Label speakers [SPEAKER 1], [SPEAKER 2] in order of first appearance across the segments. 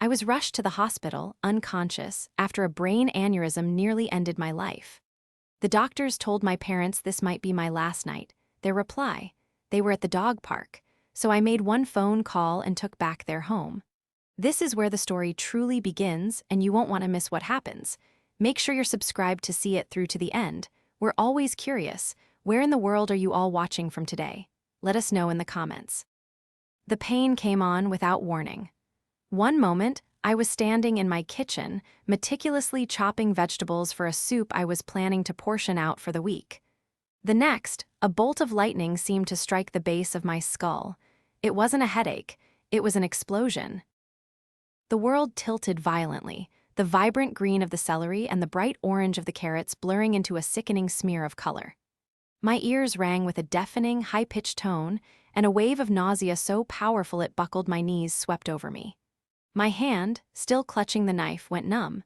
[SPEAKER 1] I was rushed to the hospital, unconscious, after a brain aneurysm nearly ended my life. The doctors told my parents this might be my last night. Their reply: they were at the dog park, so I made one phone call and took back their home. This is where the story truly begins, and you won't want to miss what happens. Make sure you're subscribed to see it through to the end. We're always curious. Where in the world are you all watching from today? Let us know in the comments. The pain came on without warning. One moment, I was standing in my kitchen, meticulously chopping vegetables for a soup I was planning to portion out for the week. The next, a bolt of lightning seemed to strike the base of my skull. It wasn't a headache, it was an explosion. The world tilted violently, the vibrant green of the celery and the bright orange of the carrots blurring into a sickening smear of color. My ears rang with a deafening, high-pitched tone, and a wave of nausea so powerful it buckled my knees swept over me. My hand, still clutching the knife, went numb.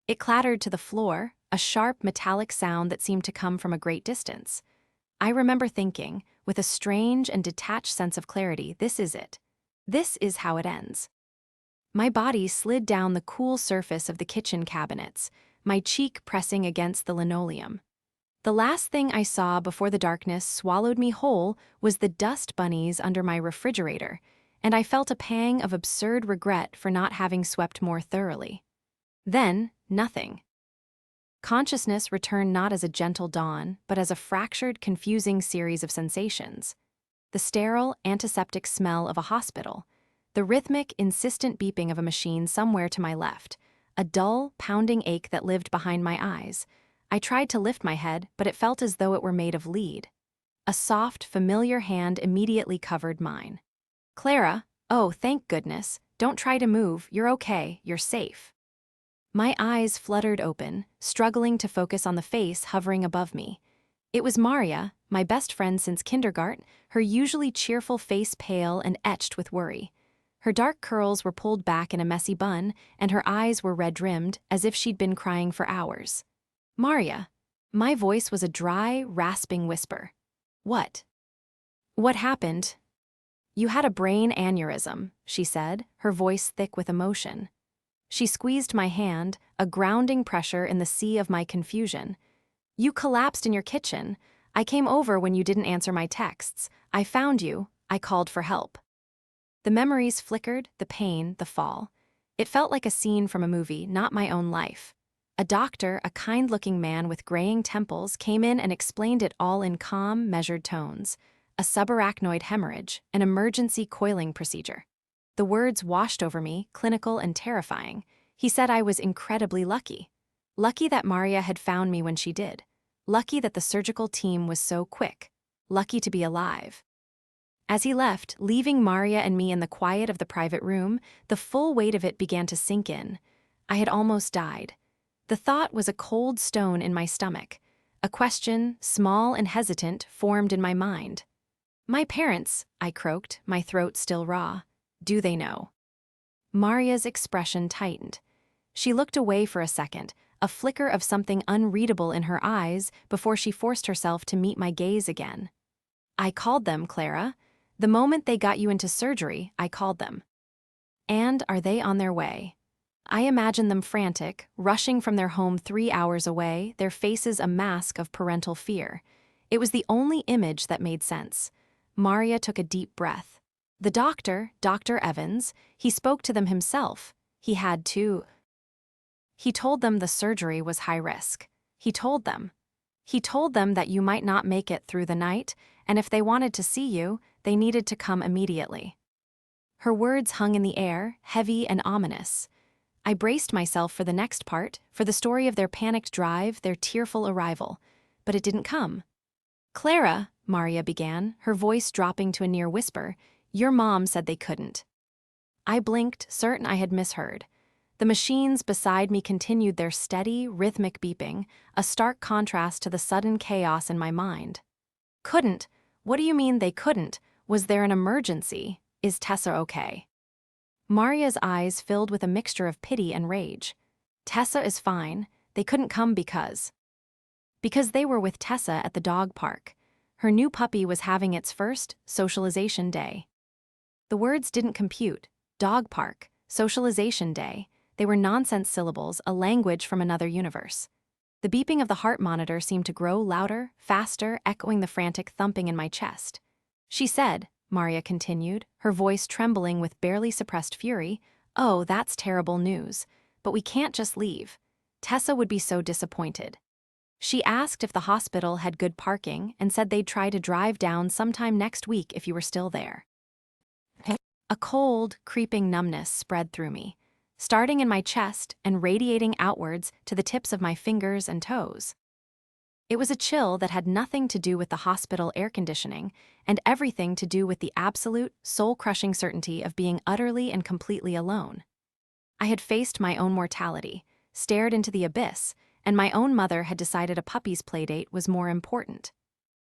[SPEAKER 1] It clattered to the floor, a sharp, metallic sound that seemed to come from a great distance. I remember thinking, with a strange and detached sense of clarity, this is it. This is how it ends. My body slid down the cool surface of the kitchen cabinets, my cheek pressing against the linoleum. The last thing I saw before the darkness swallowed me whole was the dust bunnies under my refrigerator, and I felt a pang of absurd regret for not having swept more thoroughly. Then, nothing. Consciousness returned not as a gentle dawn, but as a fractured, confusing series of sensations. The sterile, antiseptic smell of a hospital, the rhythmic, insistent beeping of a machine somewhere to my left, a dull, pounding ache that lived behind my eyes. I tried to lift my head, but it felt as though it were made of lead. A soft, familiar hand immediately covered mine. "Clara, oh, thank goodness, don't try to move, you're okay, you're safe." My eyes fluttered open, struggling to focus on the face hovering above me. It was Maria, my best friend since kindergarten, her usually cheerful face pale and etched with worry. Her dark curls were pulled back in a messy bun, and her eyes were red-rimmed, as if she'd been crying for hours. "Maria." My voice was a dry, rasping whisper. "What?" "What happened?" "You had a brain aneurysm," she said, her voice thick with emotion. She squeezed my hand, a grounding pressure in the sea of my confusion. "You collapsed in your kitchen. I came over when you didn't answer my texts. I found you. I called for help." The memories flickered, the pain, the fall. It felt like a scene from a movie, not my own life. A doctor, a kind-looking man with graying temples, came in and explained it all in calm, measured tones. A subarachnoid hemorrhage, an emergency coiling procedure. The words washed over me, clinical and terrifying. He said I was incredibly lucky. Lucky that Maria had found me when she did. Lucky that the surgical team was so quick. Lucky to be alive. As he left, leaving Maria and me in the quiet of the private room, the full weight of it began to sink in. I had almost died. The thought was a cold stone in my stomach. A question, small and hesitant, formed in my mind. "My parents," I croaked, my throat still raw. "Do they know?" Maria's expression tightened. She looked away for a second, a flicker of something unreadable in her eyes before she forced herself to meet my gaze again. "I called them, Clara. The moment they got you into surgery, I called them." "And are they on their way?" I imagined them frantic, rushing from their home 3 hours away, their faces a mask of parental fear. It was the only image that made sense. Maria took a deep breath. The doctor, Dr. Evans, he spoke to them himself. He had to. He told them the surgery was high risk. He told them that you might not make it through the night, and if they wanted to see you, they needed to come immediately. Her words hung in the air, heavy and ominous. I braced myself for the next part, for the story of their panicked drive, their tearful arrival. But it didn't come. "Clara," Maria began, her voice dropping to a near whisper, "your mom said they couldn't." I blinked, certain I had misheard. The machines beside me continued their steady, rhythmic beeping, a stark contrast to the sudden chaos in my mind. "Couldn't? What do you mean they couldn't? Was there an emergency? Is Tessa okay?" Maria's eyes filled with a mixture of pity and rage. "Tessa is fine. They couldn't come because they were with Tessa at the dog park. Her new puppy was having its first socialization day." The words didn't compute. Dog park. socialization day. They were nonsense syllables, a language from another universe. The beeping of the heart monitor seemed to grow louder, faster, echoing the frantic thumping in my chest. She said, Maria continued, her voice trembling with barely suppressed fury, "Oh, that's terrible news. But we can't just leave. Tessa would be so disappointed." She asked if the hospital had good parking and said they'd try to drive down sometime next week if you were still there. A cold, creeping numbness spread through me, starting in my chest and radiating outwards to the tips of my fingers and toes. It was a chill that had nothing to do with the hospital air conditioning and everything to do with the absolute, soul-crushing certainty of being utterly and completely alone. I had faced my own mortality, stared into the abyss, and my own mother had decided a puppy's playdate was more important.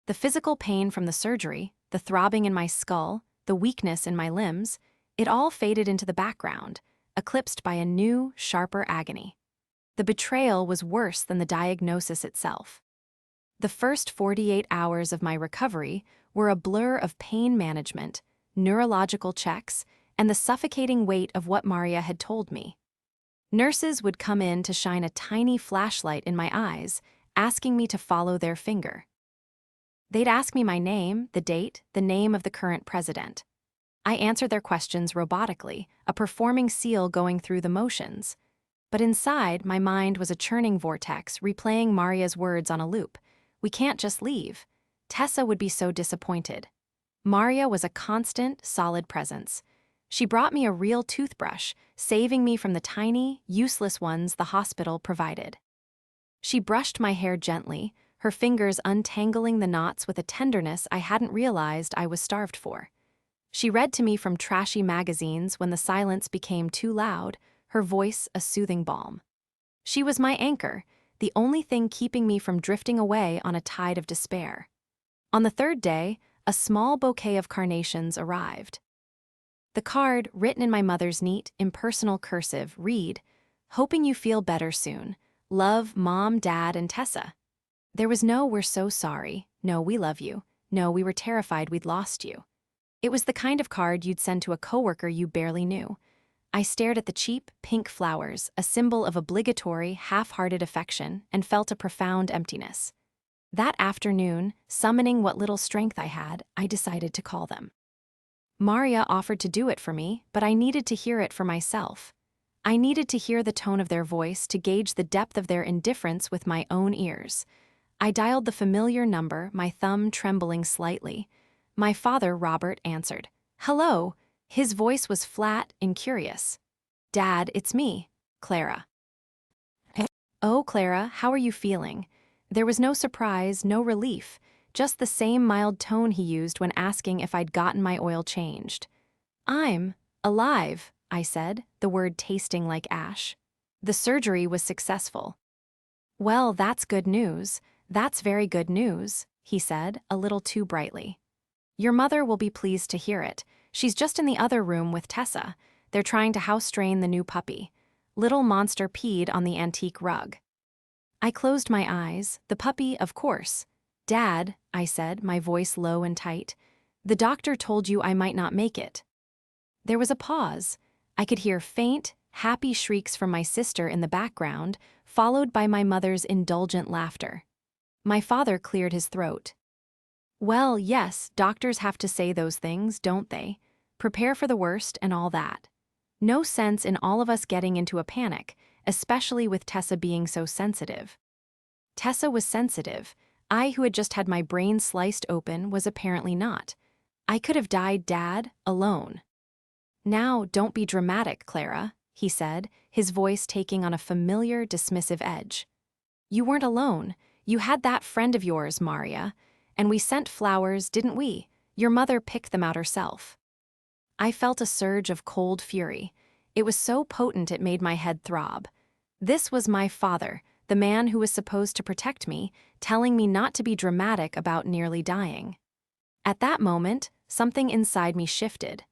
[SPEAKER 1] The physical pain from the surgery, the throbbing in my skull, the weakness in my limbs, it all faded into the background, eclipsed by a new, sharper agony. The betrayal was worse than the diagnosis itself. The first 48 hours of my recovery were a blur of pain management, neurological checks, and the suffocating weight of what Maria had told me. Nurses would come in to shine a tiny flashlight in my eyes, asking me to follow their finger. They'd ask me my name, the date, the name of the current president. I answered their questions robotically, a performing seal going through the motions. But inside, my mind was a churning vortex, replaying Maria's words on a loop. We can't just leave. Tessa would be so disappointed. Maria was a constant, solid presence. She brought me a real toothbrush, saving me from the tiny, useless ones the hospital provided. She brushed my hair gently, her fingers untangling the knots with a tenderness I hadn't realized I was starved for. She read to me from trashy magazines when the silence became too loud, her voice a soothing balm. She was my anchor, the only thing keeping me from drifting away on a tide of despair. On the third day, a small bouquet of carnations arrived. The card, written in my mother's neat, impersonal cursive, read, "Hoping you feel better soon. Love, Mom, Dad, and Tessa." There was no "we're so sorry," no "we love you," no "we were terrified we'd lost you." It was the kind of card you'd send to a coworker you barely knew. I stared at the cheap, pink flowers, a symbol of obligatory, half-hearted affection, and felt a profound emptiness. That afternoon, summoning what little strength I had, I decided to call them. Maria offered to do it for me, but I needed to hear it for myself. I needed to hear the tone of their voice to gauge the depth of their indifference with my own ears. I dialed the familiar number, my thumb trembling slightly. My father, Robert, answered. "Hello." His voice was flat and curious. "Dad, it's me, Clara." "Oh, Clara, how are you feeling?" There was no surprise, no relief, just the same mild tone he used when asking if I'd gotten my oil changed. "I'm alive," I said, the word tasting like ash. "The surgery was successful." "Well, that's good news. That's very good news," he said, a little too brightly. "Your mother will be pleased to hear it. She's just in the other room with Tessa. They're trying to house-train the new puppy. Little Monster peed on the antique rug." I closed my eyes. The puppy, of course. "Dad," I said, my voice low and tight, "the doctor told you I might not make it." There was a pause. I could hear faint, happy shrieks from my sister in the background, followed by my mother's indulgent laughter. My father cleared his throat. "Well, yes, doctors have to say those things, don't they? Prepare for the worst and all that. No sense in all of us getting into a panic, especially with Tessa being so sensitive." Tessa was sensitive. I, who had just had my brain sliced open, was apparently not. I could have died, Dad, alone. "Now, don't be dramatic, Clara," he said, his voice taking on a familiar, dismissive edge. "You weren't alone. You had that friend of yours, Maria. And we sent flowers, didn't we? Your mother picked them out herself." I felt a surge of cold fury. It was so potent it made my head throb. This was my father, the man who was supposed to protect me, telling me not to be dramatic about nearly dying. At that moment, something inside me shifted.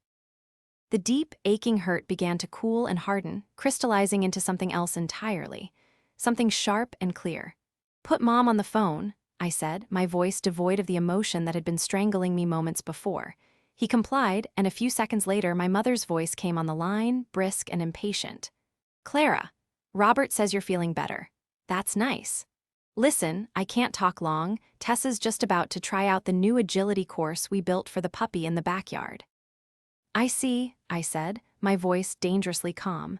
[SPEAKER 1] The deep, aching hurt began to cool and harden, crystallizing into something else entirely. Something sharp and clear. "Put Mom on the phone," I said, my voice devoid of the emotion that had been strangling me moments before. He complied, and a few seconds later my mother's voice came on the line, brisk and impatient. "Clara, Robert says you're feeling better. That's nice. Listen, I can't talk long. Tessa's just about to try out the new agility course we built for the puppy in the backyard." "I see," I said, my voice dangerously calm.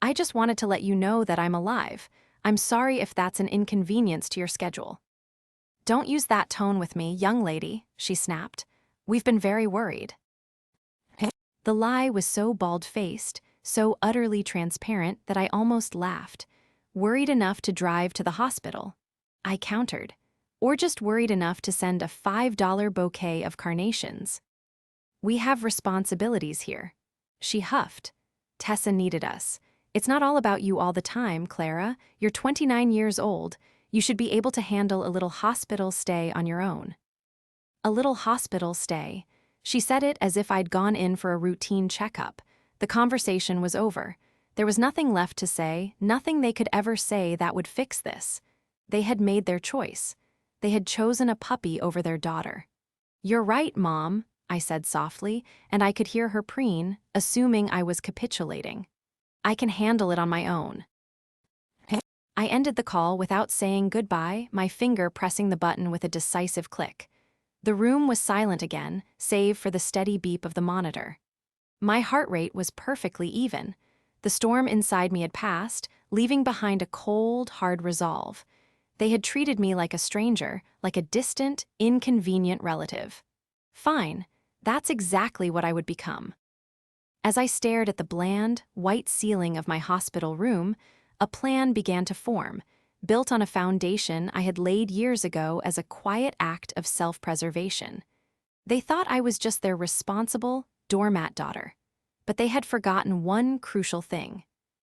[SPEAKER 1] "I just wanted to let you know that I'm alive. I'm sorry if that's an inconvenience to your schedule." "Don't use that tone with me, young lady," she snapped. "We've been very worried." The lie was so bald-faced, so utterly transparent that I almost laughed. "Worried enough to drive to the hospital," I countered. "Or just worried enough to send a $5 bouquet of carnations?" "We have responsibilities here." She huffed. "Tessa needed us. It's not all about you all the time, Clara. You're 29 years old. You should be able to handle a little hospital stay on your own." A little hospital stay. She said it as if I'd gone in for a routine checkup. The conversation was over. There was nothing left to say, nothing they could ever say that would fix this. They had made their choice. They had chosen a puppy over their daughter. "You're right, Mom," I said softly, and I could hear her preen, assuming I was capitulating. "I can handle it on my own." I ended the call without saying goodbye, my finger pressing the button with a decisive click. The room was silent again, save for the steady beep of the monitor. My heart rate was perfectly even. The storm inside me had passed, leaving behind a cold, hard resolve. They had treated me like a stranger, like a distant, inconvenient relative. Fine, that's exactly what I would become. As I stared at the bland, white ceiling of my hospital room, a plan began to form, built on a foundation I had laid years ago as a quiet act of self-preservation. They thought I was just their responsible, doormat daughter. But they had forgotten one crucial thing.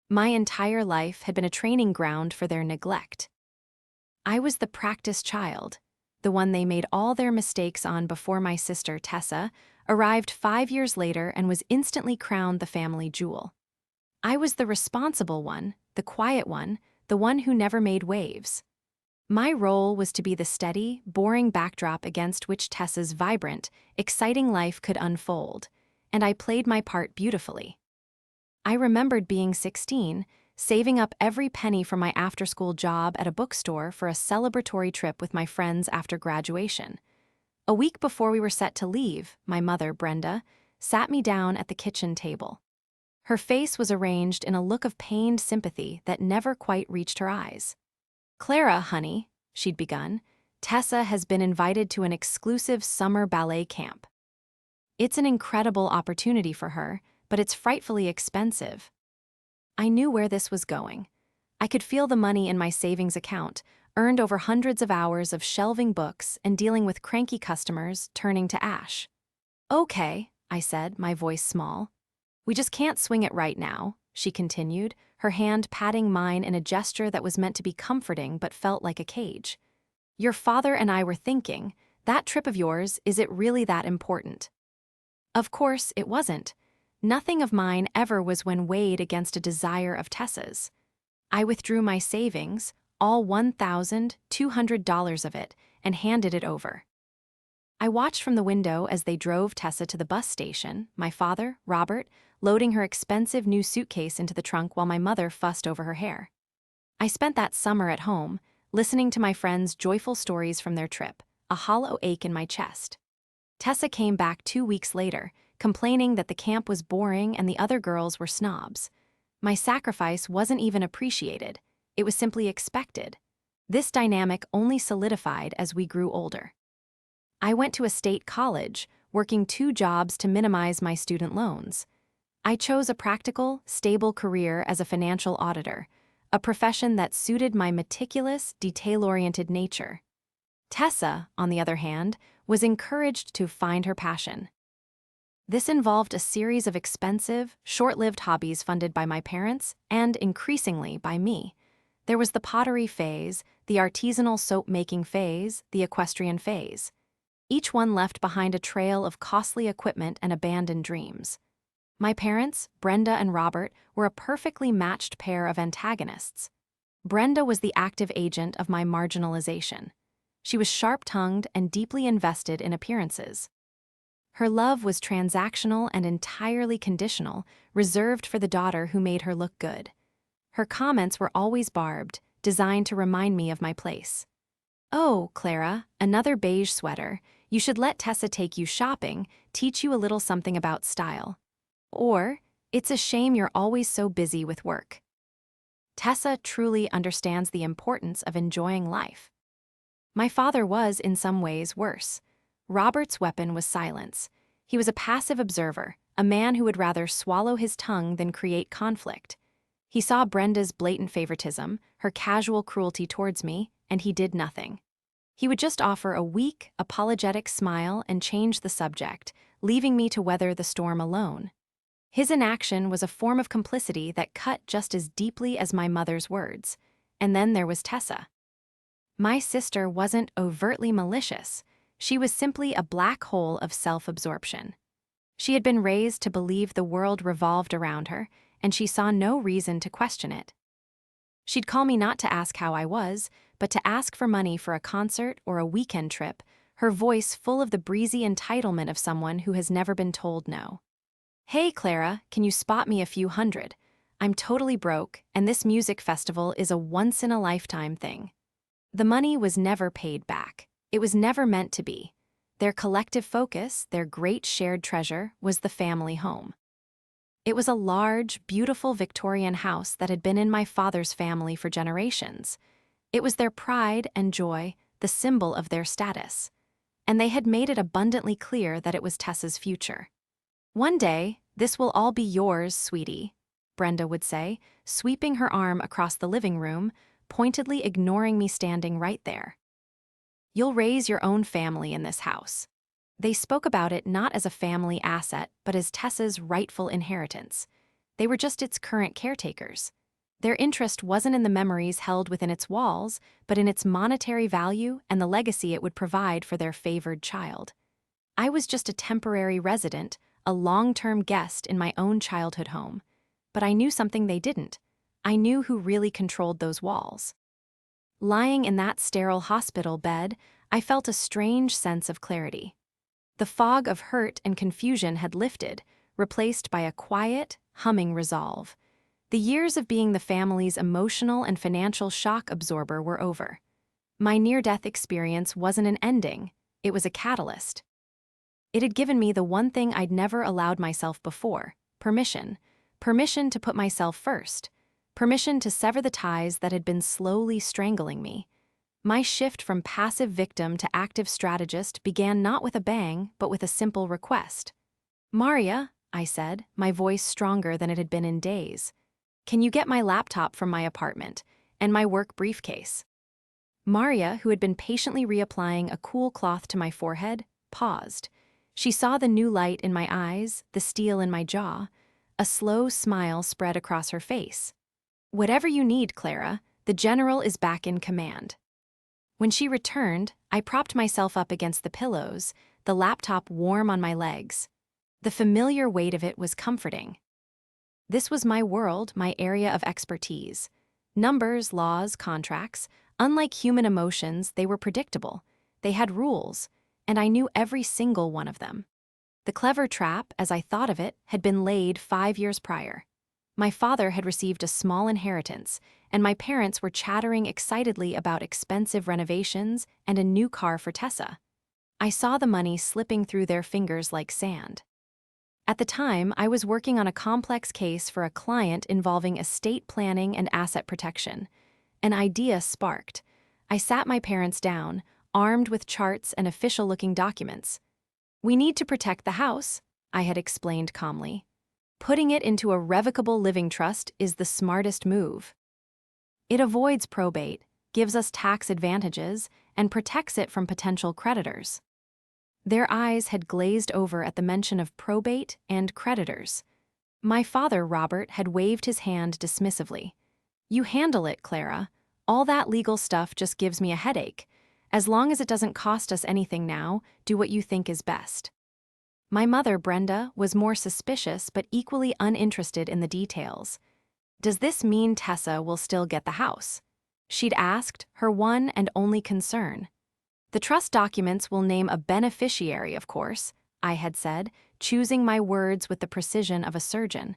[SPEAKER 1] My entire life had been a training ground for their neglect. I was the practice child, the one they made all their mistakes on before my sister, Tessa, arrived 5 years later and was instantly crowned the family jewel. I was the responsible one, the quiet one, the one who never made waves. My role was to be the steady, boring backdrop against which Tessa's vibrant, exciting life could unfold, and I played my part beautifully. I remembered being 16, saving up every penny from my after-school job at a bookstore for a celebratory trip with my friends after graduation. A week before we were set to leave, my mother, Brenda, sat me down at the kitchen table. Her face was arranged in a look of pained sympathy that never quite reached her eyes. "Clara, honey," she'd begun, "Tessa has been invited to an exclusive summer ballet camp. It's an incredible opportunity for her, but it's frightfully expensive." I knew where this was going. I could feel the money in my savings account, earned over hundreds of hours of shelving books and dealing with cranky customers, turning to ash. "Okay," I said, my voice small. "We just can't swing it right now," she continued, her hand patting mine in a gesture that was meant to be comforting but felt like a cage. "Your father and I were thinking, that trip of yours, is it really that important?" Of course, it wasn't. Nothing of mine ever was when weighed against a desire of Tessa's. I withdrew my savings, all $1,200 of it, and handed it over. I watched from the window as they drove Tessa to the bus station, my father, Robert, loading her expensive new suitcase into the trunk while my mother fussed over her hair. I spent that summer at home, listening to my friends' joyful stories from their trip, a hollow ache in my chest. Tessa came back 2 weeks later, complaining that the camp was boring and the other girls were snobs. My sacrifice wasn't even appreciated. It was simply expected. This dynamic only solidified as we grew older. I went to a state college, working 2 jobs to minimize my student loans. I chose a practical, stable career as a financial auditor, a profession that suited my meticulous, detail-oriented nature. Tessa, on the other hand, was encouraged to find her passion. This involved a series of expensive, short-lived hobbies funded by my parents and, increasingly, by me. There was the pottery phase, the artisanal soap-making phase, the equestrian phase. Each one left behind a trail of costly equipment and abandoned dreams. My parents, Brenda and Robert, were a perfectly matched pair of antagonists. Brenda was the active agent of my marginalization. She was sharp-tongued and deeply invested in appearances. Her love was transactional and entirely conditional, reserved for the daughter who made her look good. Her comments were always barbed, designed to remind me of my place. "Oh, Clara, another beige sweater. You should let Tessa take you shopping, teach you a little something about style." Or, "It's a shame you're always so busy with work." Tessa truly understands the importance of enjoying life. My father was, in some ways, worse. Robert's weapon was silence. He was a passive observer, a man who would rather swallow his tongue than create conflict. He saw Brenda's blatant favoritism, her casual cruelty towards me, and he did nothing. He would just offer a weak, apologetic smile and change the subject, leaving me to weather the storm alone. His inaction was a form of complicity that cut just as deeply as my mother's words. And then there was Tessa. My sister wasn't overtly malicious. She was simply a black hole of self-absorption. She had been raised to believe the world revolved around her, and she saw no reason to question it. She'd call me not to ask how I was, but to ask for money for a concert or a weekend trip, her voice full of the breezy entitlement of someone who has never been told no. "Hey, Clara, can you spot me a few hundred? I'm totally broke, and this music festival is a once-in-a-lifetime thing." The money was never paid back. It was never meant to be. Their collective focus, their great shared treasure, was the family home. It was a large, beautiful Victorian house that had been in my father's family for generations. It was their pride and joy, the symbol of their status. And they had made it abundantly clear that it was Tessa's future. "One day, this will all be yours, sweetie," Brenda would say, sweeping her arm across the living room, pointedly ignoring me standing right there. "You'll raise your own family in this house." They spoke about it not as a family asset, but as Tessa's rightful inheritance. They were just its current caretakers. Their interest wasn't in the memories held within its walls, but in its monetary value and the legacy it would provide for their favored child. I was just a temporary resident, a long-term guest in my own childhood home. But I knew something they didn't. I knew who really controlled those walls. Lying in that sterile hospital bed, I felt a strange sense of clarity. The fog of hurt and confusion had lifted, replaced by a quiet, humming resolve. The years of being the family's emotional and financial shock absorber were over. My near-death experience wasn't an ending, it was a catalyst. It had given me the one thing I'd never allowed myself before: permission. Permission to put myself first. Permission to sever the ties that had been slowly strangling me. My shift from passive victim to active strategist began not with a bang, but with a simple request. "Maria," I said, my voice stronger than it had been in days, "can you get my laptop from my apartment and my work briefcase?" Maria, who had been patiently reapplying a cool cloth to my forehead, paused. She saw the new light in my eyes, the steel in my jaw. A slow smile spread across her face. "Whatever you need, Clara, the general is back in command." When she returned, I propped myself up against the pillows, the laptop warm on my legs. The familiar weight of it was comforting. This was my world, my area of expertise. Numbers, laws, contracts. Unlike human emotions, they were predictable. They had rules, and I knew every single one of them. The clever trap, as I thought of it, had been laid 5 years prior. My father had received a small inheritance, and my parents were chattering excitedly about expensive renovations and a new car for Tessa. I saw the money slipping through their fingers like sand. At the time, I was working on a complex case for a client involving estate planning and asset protection. An idea sparked. I sat my parents down, armed with charts and official-looking documents. "We need to protect the house," I had explained calmly. "Putting it into a revocable living trust is the smartest move. It avoids probate, gives us tax advantages, and protects it from potential creditors." Their eyes had glazed over at the mention of probate and creditors. My father, Robert, had waved his hand dismissively. "You handle it, Clara. All that legal stuff just gives me a headache. As long as it doesn't cost us anything now, do what you think is best." My mother, Brenda, was more suspicious but equally uninterested in the details. "Does this mean Tessa will still get the house?" she'd asked, her one and only concern. "The trust documents will name a beneficiary, of course," I had said, choosing my words with the precision of a surgeon.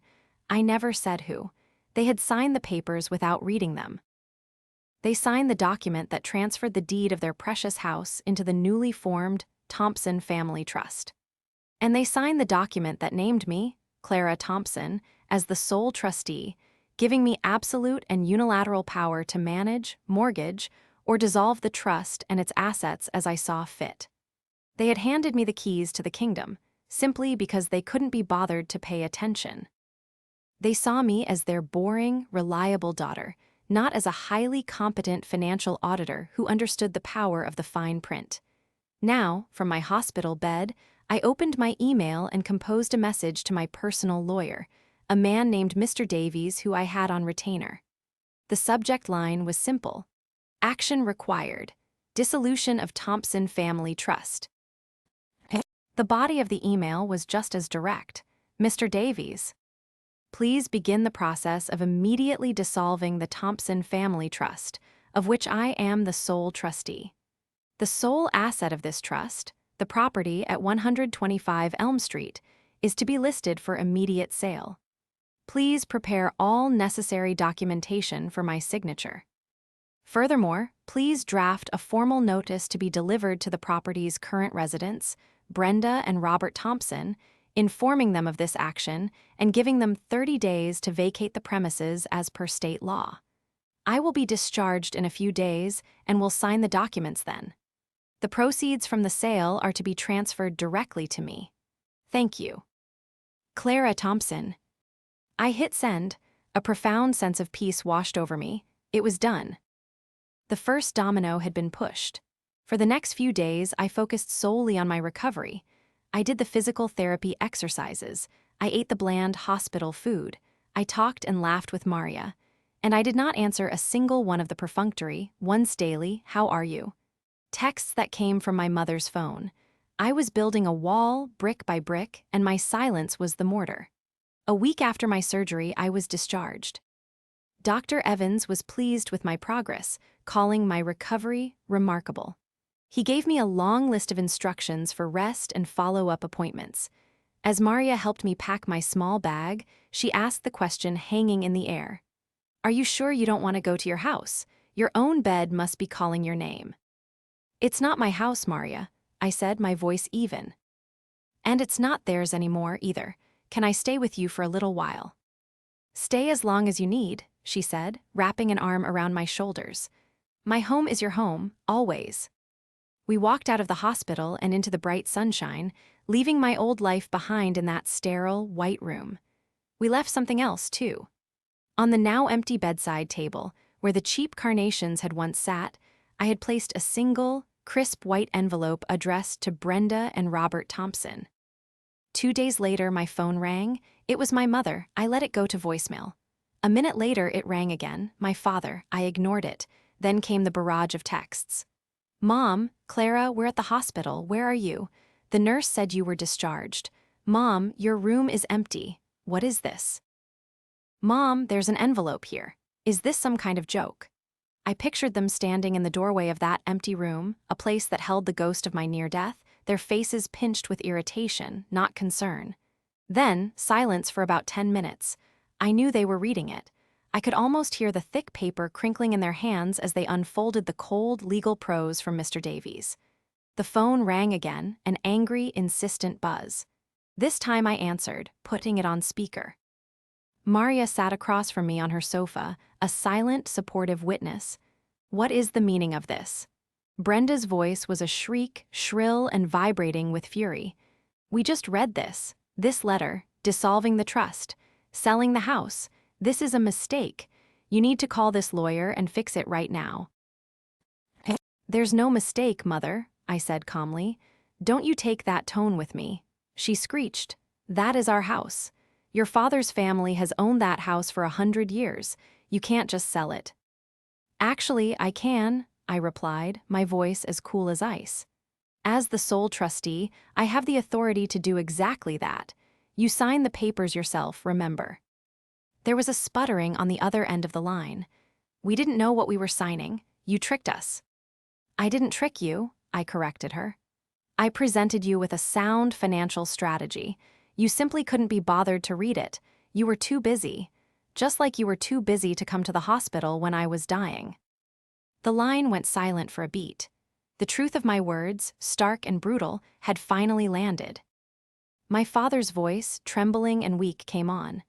[SPEAKER 1] I never said who. They had signed the papers without reading them. They signed the document that transferred the deed of their precious house into the newly formed Thompson Family Trust. And they signed the document that named me, Clara Thompson, as the sole trustee, giving me absolute and unilateral power to manage, mortgage, or dissolve the trust and its assets as I saw fit. They had handed me the keys to the kingdom, simply because they couldn't be bothered to pay attention. They saw me as their boring, reliable daughter, not as a highly competent financial auditor who understood the power of the fine print. Now, from my hospital bed, I opened my email and composed a message to my personal lawyer, a man named Mr. Davies who I had on retainer. The subject line was simple: action required, dissolution of Thompson Family Trust. The body of the email was just as direct: Mr. Davies, please begin the process of immediately dissolving the Thompson Family Trust, of which I am the sole trustee. The sole asset of this trust, the property at 125 Elm Street, is to be listed for immediate sale. Please prepare all necessary documentation for my signature. Furthermore, please draft a formal notice to be delivered to the property's current residents, Brenda and Robert Thompson, informing them of this action and giving them 30 days to vacate the premises as per state law. I will be discharged in a few days and will sign the documents then. The proceeds from the sale are to be transferred directly to me. Thank you. Clara Thompson. I hit send. A profound sense of peace washed over me. It was done. The first domino had been pushed. For the next few days, I focused solely on my recovery. I did the physical therapy exercises. I ate the bland hospital food. I talked and laughed with Maria. And I did not answer a single one of the perfunctory, once daily, "How are you?" texts that came from my mother's phone. I was building a wall, brick by brick, and my silence was the mortar. A week after my surgery, I was discharged. Dr. Evans was pleased with my progress, calling my recovery remarkable. He gave me a long list of instructions for rest and follow-up appointments. As Maria helped me pack my small bag, she asked the question hanging in the air: "Are you sure you don't want to go to your house? Your own bed must be calling your name." "It's not my house, Maria," I said, my voice even. "And it's not theirs anymore, either. Can I stay with you for a little while?" "Stay as long as you need," she said, wrapping an arm around my shoulders. "My home is your home, always." We walked out of the hospital and into the bright sunshine, leaving my old life behind in that sterile, white room. We left something else, too. On the now empty bedside table, where the cheap carnations had once sat, I had placed a single, crisp white envelope addressed to Brenda and Robert Thompson. 2 days later, my phone rang. It was my mother. I let it go to voicemail. A minute later, it rang again. My father. I ignored it. Then came the barrage of texts. "Mom, Clara, we're at the hospital. Where are you? The nurse said you were discharged. Mom, your room is empty. What is this? Mom, there's an envelope here. Is this some kind of joke?" I pictured them standing in the doorway of that empty room, a place that held the ghost of my near death, their faces pinched with irritation, not concern. Then, silence for about 10 minutes. I knew they were reading it. I could almost hear the thick paper crinkling in their hands as they unfolded the cold legal prose from Mr. Davies. The phone rang again, an angry, insistent buzz. This time I answered, putting it on speaker. Maria sat across from me on her sofa, a silent, supportive witness. "What is the meaning of this?" Brenda's voice was a shriek, shrill and vibrating with fury. "We just read this letter, dissolving the trust, selling the house. This is a mistake. You need to call this lawyer and fix it right now." "There's no mistake, Mother," I said calmly. "Don't you take that tone with me." She screeched. "That is our house. Your father's family has owned that house for 100 years. You can't just sell it." "Actually, I can," I replied, my voice as cool as ice. "As the sole trustee, I have the authority to do exactly that. You signed the papers yourself, remember." There was a sputtering on the other end of the line. "We didn't know what we were signing. You tricked us." "I didn't trick you," I corrected her. I presented you with a sound financial strategy. You simply couldn't be bothered to read it. You were too busy. Just like you were too busy to come to the hospital when I was dying." The line went silent for a beat. The truth of my words, stark and brutal, had finally landed. My father's voice, trembling and weak, came on.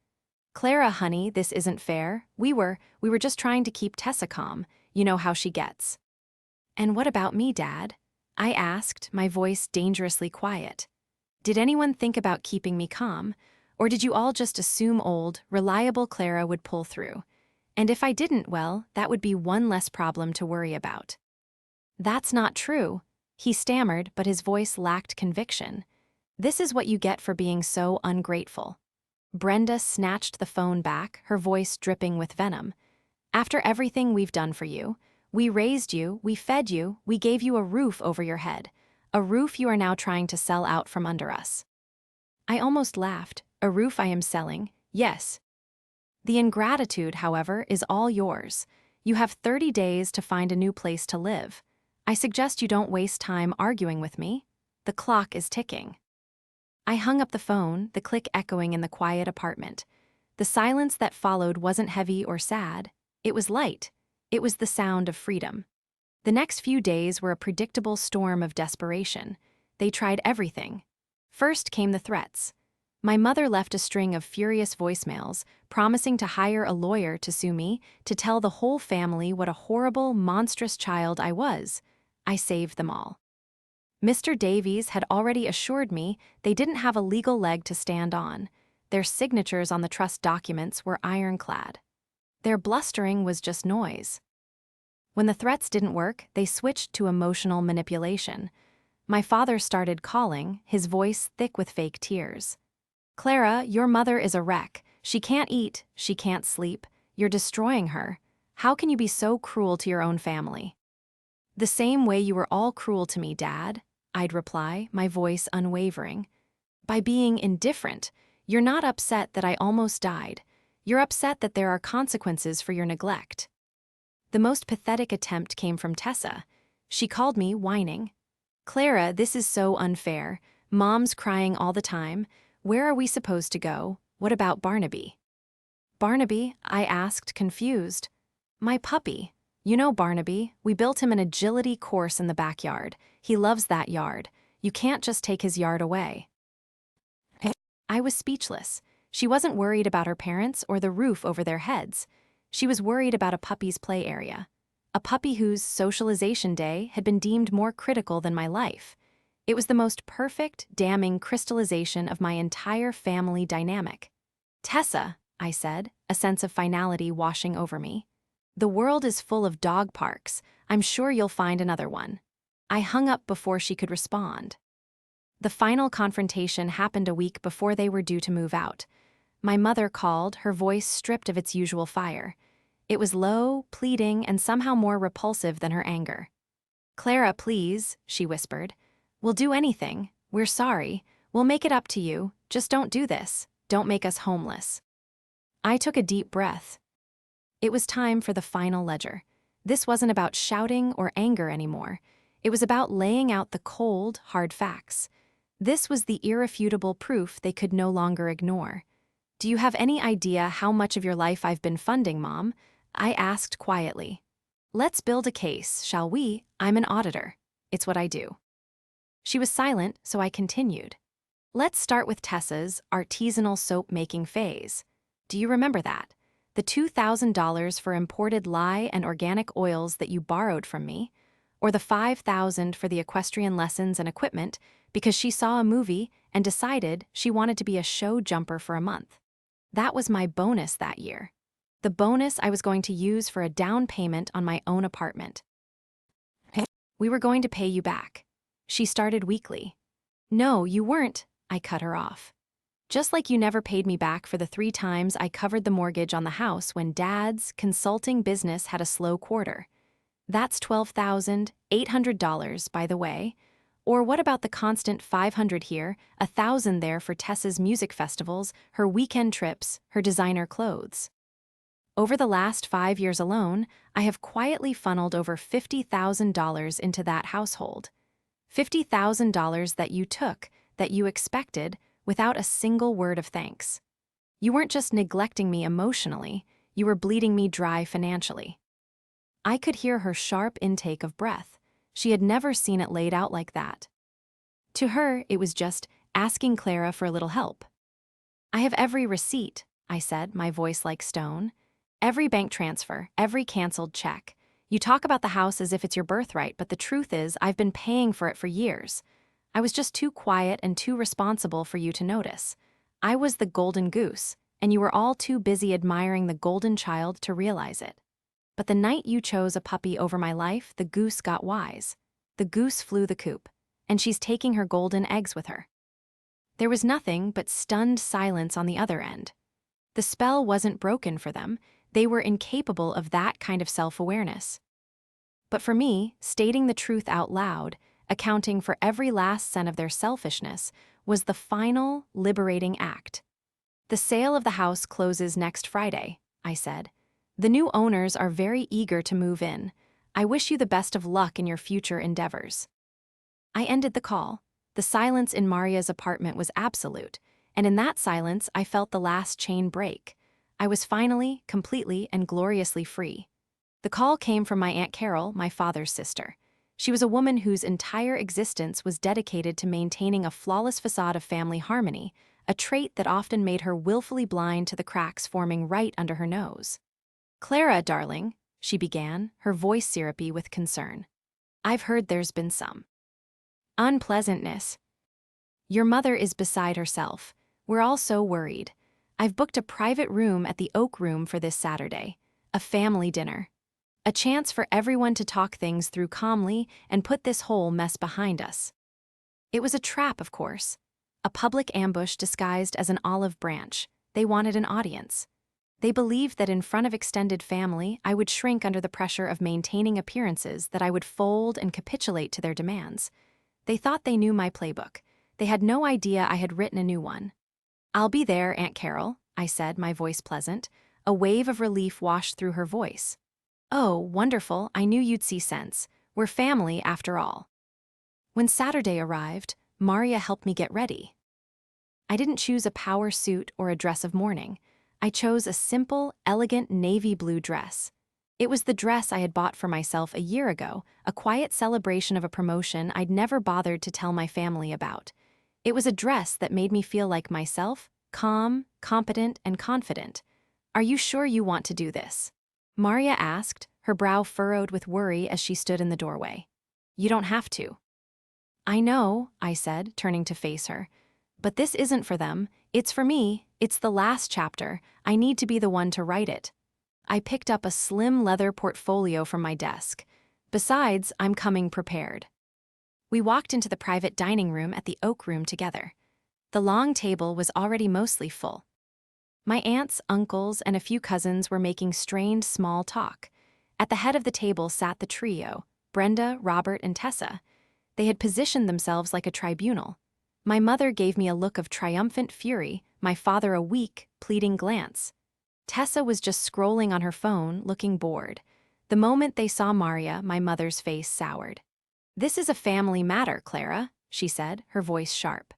[SPEAKER 1] "Clara, honey, this isn't fair. We were just trying to keep Tessa calm. You know how she gets." "And what about me, Dad?" I asked, my voice dangerously quiet. "Did anyone think about keeping me calm? Or did you all just assume old, reliable Clara would pull through? And if I didn't, well, that would be one less problem to worry about." "That's not true," he stammered, but his voice lacked conviction. "This is what you get for being so ungrateful." Brenda snatched the phone back, her voice dripping with venom. "After everything we've done for you, we raised you, we fed you, we gave you a roof over your head, a roof you are now trying to sell out from under us." I almost laughed. "A roof I am selling, yes. The ingratitude, however, is all yours. You have 30 days to find a new place to live. I suggest you don't waste time arguing with me. The clock is ticking." I hung up the phone, the click echoing in the quiet apartment. The silence that followed wasn't heavy or sad. It was light. It was the sound of freedom. The next few days were a predictable storm of desperation. They tried everything. First came the threats. My mother left a string of furious voicemails, promising to hire a lawyer to sue me, to tell the whole family what a horrible, monstrous child I was. I saved them all. Mr. Davies had already assured me they didn't have a legal leg to stand on. Their signatures on the trust documents were ironclad. Their blustering was just noise. When the threats didn't work, they switched to emotional manipulation. My father started calling, his voice thick with fake tears. "Clara, your mother is a wreck. She can't eat, she can't sleep. You're destroying her. How can you be so cruel to your own family?" "The same way you were all cruel to me, Dad," I'd reply, my voice unwavering. "By being indifferent. You're not upset that I almost died. You're upset that there are consequences for your neglect." The most pathetic attempt came from Tessa. She called me, whining. "Clara, this is so unfair. Mom's crying all the time. Where are we supposed to go? What about Barnaby?" "Barnaby?" I asked, confused. "My puppy. You know Barnaby. We built him an agility course in the backyard. He loves that yard. You can't just take his yard away." I was speechless. She wasn't worried about her parents or the roof over their heads. She was worried about a puppy's play area. A puppy whose socialization day had been deemed more critical than my life. It was the most perfect, damning crystallization of my entire family dynamic. "Tessa," I said, a sense of finality washing over me. "The world is full of dog parks. I'm sure you'll find another one." I hung up before she could respond. The final confrontation happened a week before they were due to move out. My mother called, her voice stripped of its usual fire. It was low, pleading, and somehow more repulsive than her anger. "Clara, please," she whispered. "We'll do anything. We're sorry. We'll make it up to you. Just don't do this. Don't make us homeless." I took a deep breath. It was time for the final ledger. This wasn't about shouting or anger anymore. It was about laying out the cold, hard facts. This was the irrefutable proof they could no longer ignore. "Do you have any idea how much of your life I've been funding, Mom?" I asked quietly. "Let's build a case, shall we? I'm an auditor. It's what I do." She was silent, so I continued. "Let's start with Tessa's artisanal soap-making phase. Do you remember that? The $2,000 for imported lye and organic oils that you borrowed from me? Or the $5,000 for the equestrian lessons and equipment because she saw a movie and decided she wanted to be a show jumper for a month? That was my bonus that year. The bonus I was going to use for a down payment on my own apartment. We were going to pay you back." She started weakly. "No, you weren't," I cut her off. "Just like you never paid me back for the 3 times I covered the mortgage on the house when Dad's consulting business had a slow quarter. That's $12,800, by the way. Or what about the constant $500 here, $1,000 there for Tessa's music festivals, her weekend trips, her designer clothes?" Over the last 5 years alone, I have quietly funneled over $50,000 into that household. $50,000 that you took, that you expected, without a single word of thanks. You weren't just neglecting me emotionally, you were bleeding me dry financially. I could hear her sharp intake of breath. She had never seen it laid out like that. To her, it was just asking Clara for a little help. I have every receipt, I said, my voice like stone. Every bank transfer, every canceled check. You talk about the house as if it's your birthright, but the truth is, I've been paying for it for years. I was just too quiet and too responsible for you to notice. I was the golden goose, and you were all too busy admiring the golden child to realize it. But the night you chose a puppy over my life, the goose got wise. The goose flew the coop, and she's taking her golden eggs with her. There was nothing but stunned silence on the other end. The spell wasn't broken for them. They were incapable of that kind of self-awareness. But for me, stating the truth out loud, accounting for every last cent of their selfishness, was the final, liberating act. The sale of the house closes next Friday, I said. The new owners are very eager to move in. I wish you the best of luck in your future endeavors. I ended the call. The silence in Maria's apartment was absolute, and in that silence I felt the last chain break. I was finally, completely, and gloriously free. The call came from my Aunt Carol, my father's sister. She was a woman whose entire existence was dedicated to maintaining a flawless facade of family harmony, a trait that often made her willfully blind to the cracks forming right under her nose. "Clara, darling," she began, her voice syrupy with concern. "I've heard there's been some unpleasantness. Your mother is beside herself. We're all so worried. I've booked a private room at the Oak Room for this Saturday, a family dinner. A chance for everyone to talk things through calmly and put this whole mess behind us." It was a trap, of course. A public ambush disguised as an olive branch. They wanted an audience. They believed that in front of extended family, I would shrink under the pressure of maintaining appearances, that I would fold and capitulate to their demands. They thought they knew my playbook. They had no idea I had written a new one. "I'll be there, Aunt Carol," I said, my voice pleasant. A wave of relief washed through her voice. "Oh, wonderful, I knew you'd see sense. We're family, after all." When Saturday arrived, Maria helped me get ready. I didn't choose a power suit or a dress of mourning. I chose a simple, elegant navy blue dress. It was the dress I had bought for myself a year ago, a quiet celebration of a promotion I'd never bothered to tell my family about. It was a dress that made me feel like myself, calm, competent, and confident. "Are you sure you want to do this?" Maria asked, her brow furrowed with worry as she stood in the doorway. "You don't have to." "I know," I said, turning to face her. "But this isn't for them. It's for me. It's the last chapter. I need to be the one to write it." I picked up a slim leather portfolio from my desk. Besides, I'm coming prepared. We walked into the private dining room at the Oak Room together. The long table was already mostly full. My aunts, uncles, and a few cousins were making strained small talk. At the head of the table sat the trio, Brenda, Robert, and Tessa. They had positioned themselves like a tribunal. My mother gave me a look of triumphant fury, my father a weak, pleading glance. Tessa was just scrolling on her phone, looking bored. The moment they saw Maria, my mother's face soured. "This is a family matter, Clara," she said, her voice sharp.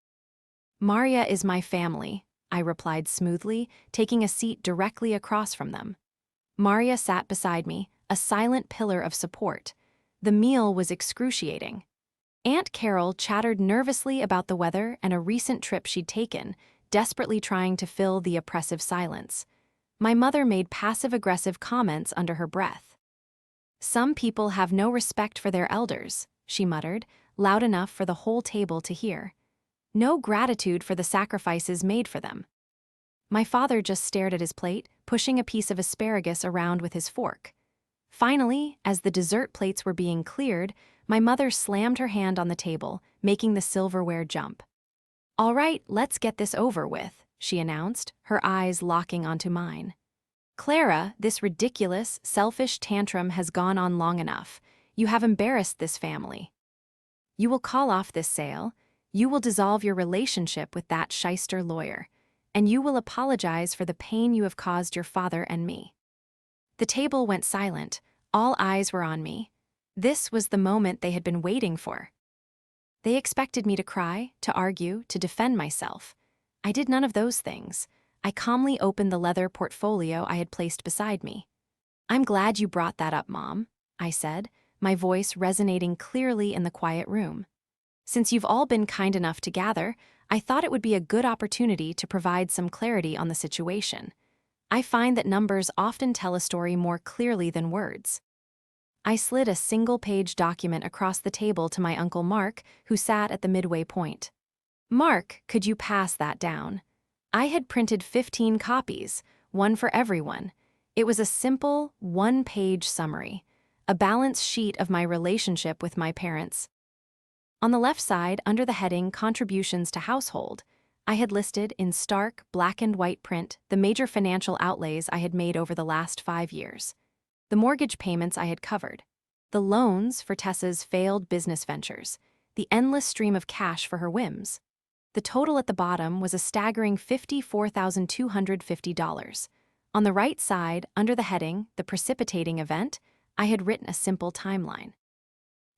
[SPEAKER 1] "Maria is my family," I replied smoothly, taking a seat directly across from them. Maria sat beside me, a silent pillar of support. The meal was excruciating. Aunt Carol chattered nervously about the weather and a recent trip she'd taken, desperately trying to fill the oppressive silence. My mother made passive-aggressive comments under her breath. "Some people have no respect for their elders," she muttered, loud enough for the whole table to hear. "No gratitude for the sacrifices made for them." My father just stared at his plate, pushing a piece of asparagus around with his fork. Finally, as the dessert plates were being cleared, my mother slammed her hand on the table, making the silverware jump. "All right, let's get this over with," she announced, her eyes locking onto mine. "Clara, this ridiculous, selfish tantrum has gone on long enough. You have embarrassed this family. You will call off this sale. You will dissolve your relationship with that shyster lawyer. And you will apologize for the pain you have caused your father and me." The table went silent. All eyes were on me. This was the moment they had been waiting for. They expected me to cry, to argue, to defend myself. I did none of those things. I calmly opened the leather portfolio I had placed beside me. "I'm glad you brought that up, Mom," I said, my voice resonating clearly in the quiet room. "Since you've all been kind enough to gather, I thought it would be a good opportunity to provide some clarity on the situation. I find that numbers often tell a story more clearly than words." I slid a single-page document across the table to my Uncle Mark, who sat at the midway point. "Mark, could you pass that down?" I had printed 15 copies, one for everyone. It was a simple, one-page summary, a balance sheet of my relationship with my parents. On the left side, under the heading Contributions to Household, I had listed in stark, black and white print the major financial outlays I had made over the last 5 years. The mortgage payments I had covered, the loans for Tessa's failed business ventures, the endless stream of cash for her whims. The total at the bottom was a staggering $54,250. On the right side, under the heading The Precipitating Event, I had written a simple timeline.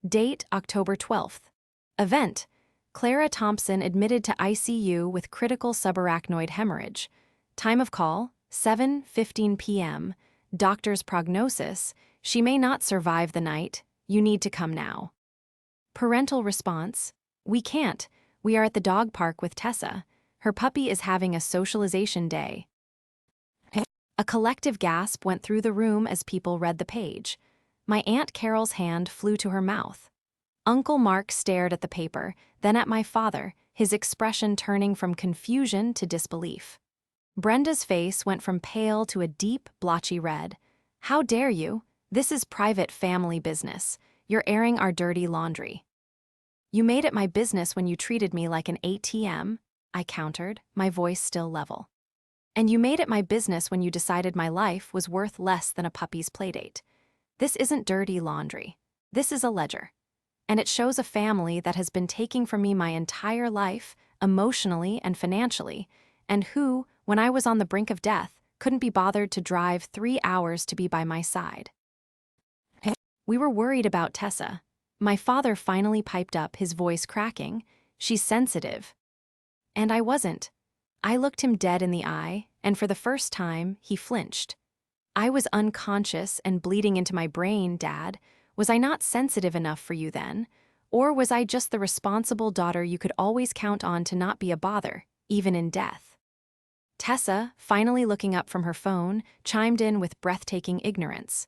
[SPEAKER 1] Date October 12th. Event: Clara Thompson admitted to ICU with critical subarachnoid hemorrhage. Time of call: 7:15 p.m. Doctor's prognosis: she may not survive the night. You need to come now. Parental response: we can't. We are at the dog park with Tessa. Her puppy is having a socialization day. A collective gasp went through the room as people read the page. My Aunt Carol's hand flew to her mouth. Uncle Mark stared at the paper, then at my father, his expression turning from confusion to disbelief. Brenda's face went from pale to a deep, blotchy red. "How dare you? This is private family business. You're airing our dirty laundry." "You made it my business when you treated me like an ATM," I countered, my voice still level. "And you made it my business when you decided my life was worth less than a puppy's playdate. This isn't dirty laundry. This is a ledger. And it shows a family that has been taking from me my entire life, emotionally and financially, and who, when I was on the brink of death, couldn't be bothered to drive 3 hours to be by my side." "We were worried about Tessa." My father finally piped up, his voice cracking. "She's sensitive." And I wasn't. I looked him dead in the eye, and for the first time, he flinched. "I was unconscious and bleeding into my brain, Dad. Was I not sensitive enough for you then? Or was I just the responsible daughter you could always count on to not be a bother, even in death?" Tessa, finally looking up from her phone, chimed in with breathtaking ignorance.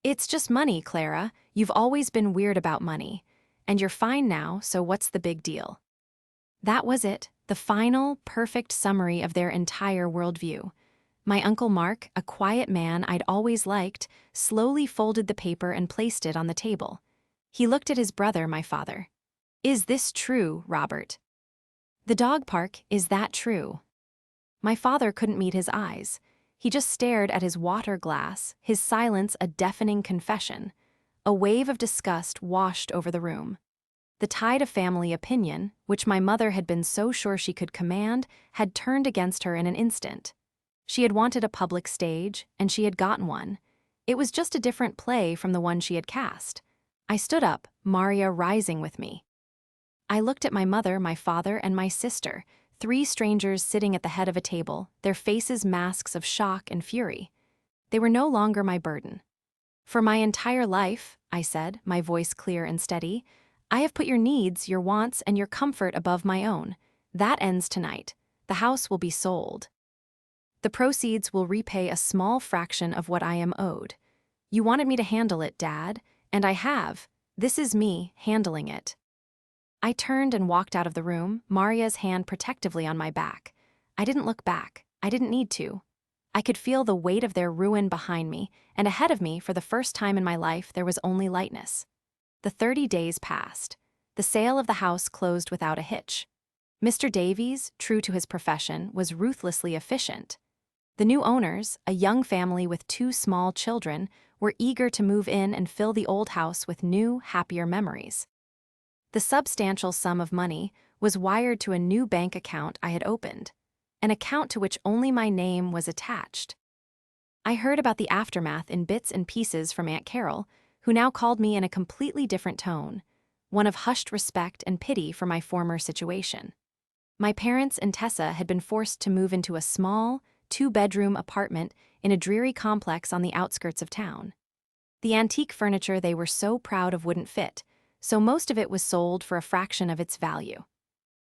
[SPEAKER 1] "It's just money, Clara. You've always been weird about money. And you're fine now, so what's the big deal?" That was it, the final, perfect summary of their entire worldview. My Uncle Mark, a quiet man I'd always liked, slowly folded the paper and placed it on the table. He looked at his brother, my father. "Is this true, Robert?" "The dog park, is that true?" My father couldn't meet his eyes. He just stared at his water glass, his silence a deafening confession. A wave of disgust washed over the room. The tide of family opinion, which my mother had been so sure she could command, had turned against her in an instant. She had wanted a public stage, and she had gotten one. It was just a different play from the one she had cast. I stood up, Maria rising with me. I looked at my mother, my father, and my sister, 3 strangers sitting at the head of a table, their faces masks of shock and fury. They were no longer my burden. "For my entire life," I said, my voice clear and steady, "I have put your needs, your wants, and your comfort above my own. That ends tonight. The house will be sold. The proceeds will repay a small fraction of what I am owed. You wanted me to handle it, Dad, and I have. This is me handling it." I turned and walked out of the room, Maria's hand protectively on my back. I didn't look back. I didn't need to. I could feel the weight of their ruin behind me, and ahead of me, for the first time in my life, there was only lightness. The 30 days passed. The sale of the house closed without a hitch. Mr. Davies, true to his profession, was ruthlessly efficient. The new owners, a young family with 2 small children, were eager to move in and fill the old house with new, happier memories. The substantial sum of money was wired to a new bank account I had opened, an account to which only my name was attached. I heard about the aftermath in bits and pieces from Aunt Carol, who now called me in a completely different tone. one of hushed respect and pity for my former situation. My parents and Tessa had been forced to move into a small, two-bedroom apartment in a dreary complex on the outskirts of town. The antique furniture they were so proud of wouldn't fit, so most of it was sold for a fraction of its value.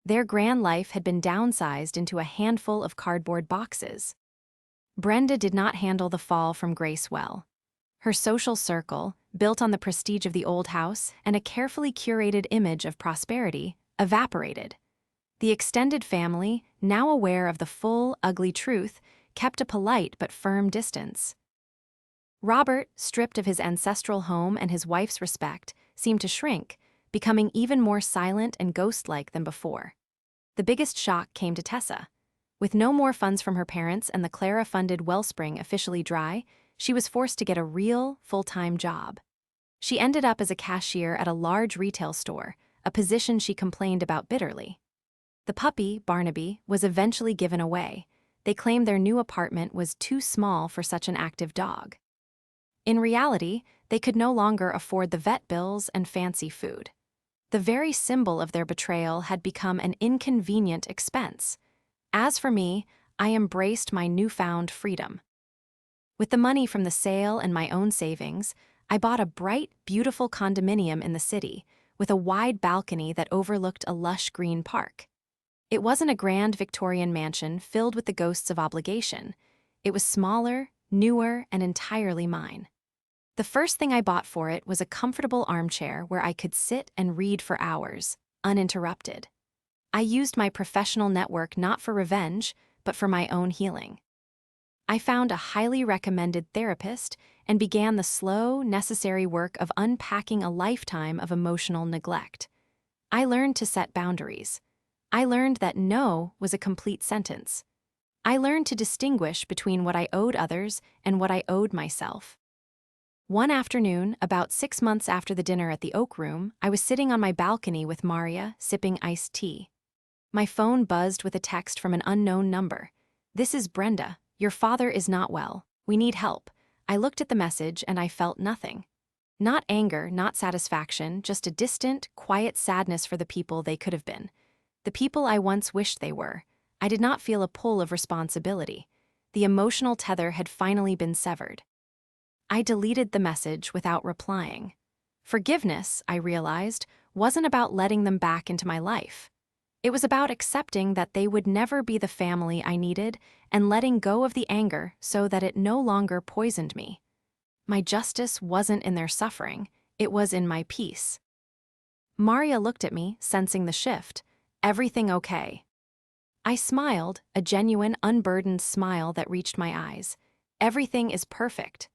[SPEAKER 1] Their grand life had been downsized into a handful of cardboard boxes. Brenda did not handle the fall from grace well. Her social circle, built on the prestige of the old house and a carefully curated image of prosperity, evaporated. The extended family, now aware of the full, ugly truth, kept a polite but firm distance. Robert, stripped of his ancestral home and his wife's respect, seemed to shrink, becoming even more silent and ghost-like than before. The biggest shock came to Tessa. With no more funds from her parents and the Clara-funded Wellspring officially dry, she was forced to get a real, full-time job. She ended up as a cashier at a large retail store, a position she complained about bitterly. The puppy, Barnaby, was eventually given away. They claimed their new apartment was too small for such an active dog. In reality, they could no longer afford the vet bills and fancy food. The very symbol of their betrayal had become an inconvenient expense. As for me, I embraced my newfound freedom. With the money from the sale and my own savings, I bought a bright, beautiful condominium in the city, with a wide balcony that overlooked a lush green park. It wasn't a grand Victorian mansion filled with the ghosts of obligation. It was smaller, newer, and entirely mine. The first thing I bought for it was a comfortable armchair where I could sit and read for hours, uninterrupted. I used my professional network not for revenge, but for my own healing. I found a highly recommended therapist and began the slow, necessary work of unpacking a lifetime of emotional neglect. I learned to set boundaries. I learned that no was a complete sentence. I learned to distinguish between what I owed others and what I owed myself. One afternoon, about 6 months after the dinner at the Oak Room, I was sitting on my balcony with Maria, sipping iced tea. My phone buzzed with a text from an unknown number. "This is Brenda. Your father is not well. We need help." I looked at the message and I felt nothing. Not anger, not satisfaction, just a distant, quiet sadness for the people they could have been. The people I once wished they were. I did not feel a pull of responsibility. The emotional tether had finally been severed. I deleted the message without replying. Forgiveness, I realized, wasn't about letting them back into my life. It was about accepting that they would never be the family I needed and letting go of the anger so that it no longer poisoned me. My justice wasn't in their suffering, it was in my peace. Maria looked at me, sensing the shift. "Everything okay?" I smiled, a genuine, unburdened smile that reached my eyes. "Everything is perfect.